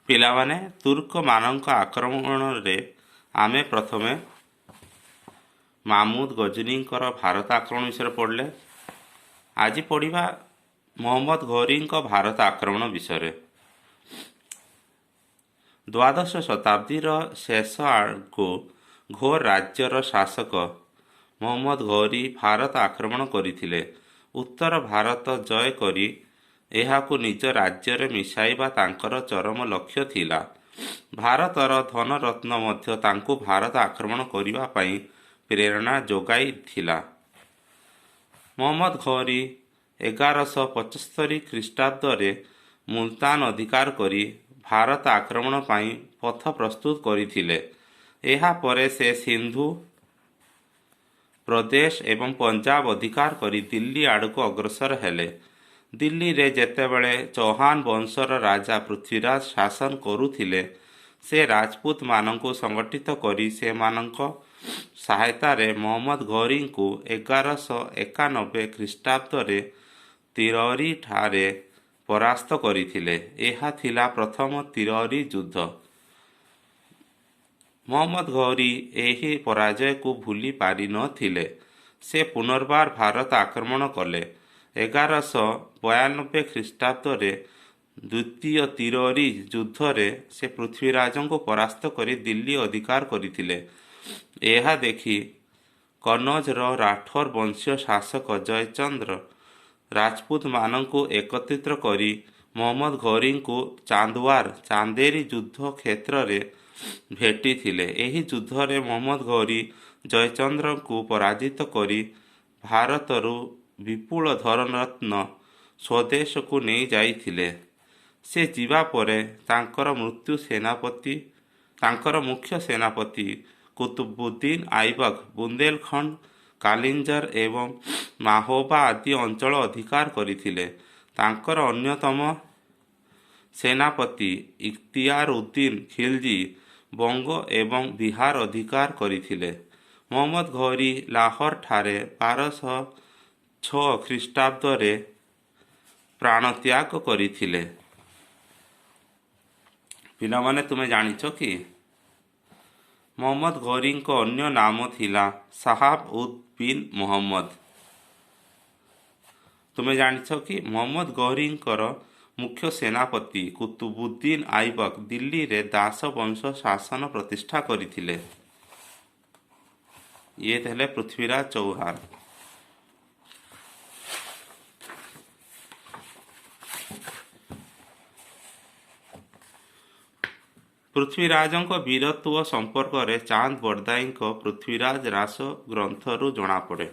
ପିଲାମାନେ ତୁର୍କମାନଙ୍କ ଆକ୍ରମଣରେ ଆମେ ପ୍ରଥମେ ମାମୁଦ ଗଜନୀଙ୍କର ଭାରତ ଆକ୍ରମଣ ବିଷୟରେ ପଢ଼ିଲେ। ଆଜି ପଢ଼ିବା ମହମ୍ମଦ ଘୋରୀଙ୍କ ଭାରତ ଆକ୍ରମଣ ବିଷୟରେ। ଦ୍ୱାଦଶ ଶତାବ୍ଦୀର ଶେଷ ଆଡ଼କୁ ଘୋର ରାଜ୍ୟର ଶାସକ ମହମ୍ମଦ ଘୋରୀ ଭାରତ ଆକ୍ରମଣ କରିଥିଲେ। ଉତ୍ତର ଭାରତ ଜୟ କରି ଏହାକୁ ନିଜ ରାଜ୍ୟରେ ମିଶାଇବା ତାଙ୍କର ଚରମ ଲକ୍ଷ୍ୟ ଥିଲା। ଭାରତର ଧନରତ୍ନ ମଧ୍ୟ ତାଙ୍କୁ ଭାରତ ଆକ୍ରମଣ କରିବା ପାଇଁ ପ୍ରେରଣା ଯୋଗାଇଥିଲା। ମହମ୍ମଦ ଘୋରୀ 1175 ଖ୍ରୀଷ୍ଟାବ୍ଦରେ ମୁଲତାନ ଅଧିକାର କରି ଭାରତ ଆକ୍ରମଣ ପାଇଁ ପଥ ପ୍ରସ୍ତୁତ କରିଥିଲେ। ଏହାପରେ ସେ ସିନ୍ଧୁ ପ୍ରଦେଶ ଏବଂ ପଞ୍ଜାବ ଅଧିକାର କରି ଦିଲ୍ଲୀ ଆଡ଼କୁ ଅଗ୍ରସର ହେଲେ। ଦିଲ୍ଲୀରେ ଯେତେବେଳେ ଚୌହାନ ବଂଶର ରାଜା ପୃଥ୍ୱୀରାଜ ଶାସନ କରୁଥିଲେ, ସେ ରାଜପୁତମାନଙ୍କୁ ସଂଗଠିତ କରି ସେମାନଙ୍କ ସହାୟତାରେ ମହମ୍ମଦ ଘୋରୀଙ୍କୁ 1191 ଖ୍ରୀଷ୍ଟାବ୍ଦରେ ତିରୋରୀଠାରେ ପରାସ୍ତ କରିଥିଲେ। ଏହା ଥିଲା ପ୍ରଥମ ତିରୋରୀ ଯୁଦ୍ଧ। ମହମ୍ମଦ ଘୋରୀ ଏହି ପରାଜୟକୁ ଭୁଲି ପାରିନଥିଲେ। ସେ ପୁନର୍ବାର ଭାରତ ଆକ୍ରମଣ କଲେ। 1192 ଖ୍ରୀଷ୍ଟାବ୍ଦରେ ଦ୍ୱିତୀୟ ତିରୋରୀ ଯୁଦ୍ଧରେ ସେ ପୃଥ୍ୱୀରାଜଙ୍କୁ ପରାସ୍ତ କରି ଦିଲ୍ଲୀ ଅଧିକାର କରିଥିଲେ। ଏହା ଦେଖି କନୌଜର ରାଠୋର ବଂଶୀୟ ଶାସକ ଜୟଚନ୍ଦ୍ର ରାଜପୁତମାନଙ୍କୁ ଏକତ୍ରିତ କରି ମହମ୍ମଦ ଘୋରୀଙ୍କୁ ଚାନ୍ଦୱାର ଚାନ୍ଦେରୀ ଯୁଦ୍ଧ କ୍ଷେତ୍ରରେ ଭେଟିଥିଲେ। ଏହି ଯୁଦ୍ଧରେ ମହମ୍ମଦ ଘୋରୀ ଜୟଚନ୍ଦ୍ରଙ୍କୁ ପରାଜିତ କରି ଭାରତରୁ ବିପୁଳ ଧନରତ୍ନ ସ୍ୱଦେଶକୁ ନେଇ ଯାଇଥିଲେ। ସେ ଯିବା ପରେ ତାଙ୍କର ମୁଖ୍ୟ ସେନାପତି କୁତୁବୁଦ୍ଦିନ ଆଇବକ ବୁନ୍ଦେଲଖଣ୍ଡ, କାଲିଞ୍ଜର ଏବଂ ମାହୋବା ଆଦି ଅଞ୍ଚଳ ଅଧିକାର କରିଥିଲେ। ତାଙ୍କର ଅନ୍ୟତମ ସେନାପତି ଇଖତିୟାର ଉଦ୍ଦିନ ଖିଲଜୀ ବଙ୍ଗ ଏବଂ ବିହାର ଅଧିକାର କରିଥିଲେ। ମହମ୍ମଦ ଘୋରୀ ଲାହୋରଠାରେ 1206 ଖ୍ରୀଷ୍ଟାବ୍ଦରେ ପ୍ରାଣତ୍ୟାଗ କରିଥିଲେ। ପିଲାମାନେ, ତୁମେ ଜାଣିଛ କି ମହମ୍ମଦ ଘୋରୀଙ୍କ ଅନ୍ୟ ନାମ ଥିଲା ସାହାବ ଉଦ୍ ବିନ୍ ମହମ୍ମଦ? ତୁମେ ଜାଣିଛ କି ମହମ୍ମଦ ଘୋରୀଙ୍କର ମୁଖ୍ୟ ସେନାପତି କୁତୁବୁଦ୍ଦିନ ଆଇବକ ଦିଲ୍ଲୀରେ ଦାସ ବଂଶ ଶାସନ ପ୍ରତିଷ୍ଠା କରିଥିଲେ। ଇଏ ଥିଲେ ପୃଥ୍ୱୀରାଜ ଚୌହାନ। ପୃଥ୍ୱୀରାଜଙ୍କ ବୀରତ୍ୱ ସମ୍ପର୍କରେ ଚାନ୍ଦ ବରଦାଇଙ୍କ ପୃଥ୍ୱୀରାଜ ରାସ ଗ୍ରନ୍ଥରୁ ଜଣାପଡ଼େ।